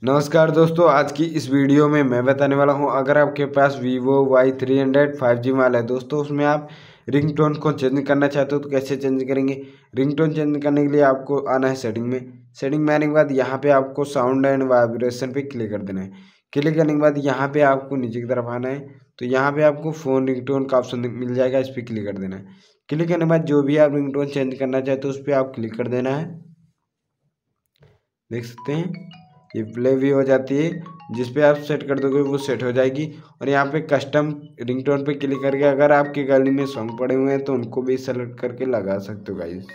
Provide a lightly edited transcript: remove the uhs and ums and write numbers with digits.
नमस्कार दोस्तों, आज की इस वीडियो में मैं बताने वाला हूं, अगर आपके पास Vivo Y300 5G मोबाइल है दोस्तों, उसमें आप रिंगटोन को चेंज करना चाहते हो तो कैसे चेंज करेंगे। रिंगटोन चेंज करने के लिए आपको आना है सेटिंग में आने के बाद यहाँ पे आपको साउंड एंड वाइब्रेशन पे क्लिक कर देना है। क्लिक करने के बाद यहाँ पे आपको नीचे की तरफ आना है, तो यहाँ पे आपको फ़ोन रिंगटोन का ऑप्शन मिल जाएगा, इस पर क्लिक कर देना है। क्लिक करने के बाद जो भी आप रिंगटोन चेंज करना चाहते हो उस पर आप क्लिक कर देना है। देख सकते हैं ये प्ले भी हो जाती है, जिस पे आप सेट कर दोगे वो सेट हो जाएगी। और यहाँ पे कस्टम रिंगटोन पे क्लिक करके अगर आपके गैलरी में सॉन्ग पड़े हुए हैं तो उनको भी सेलेक्ट करके लगा सकते हो गाइस।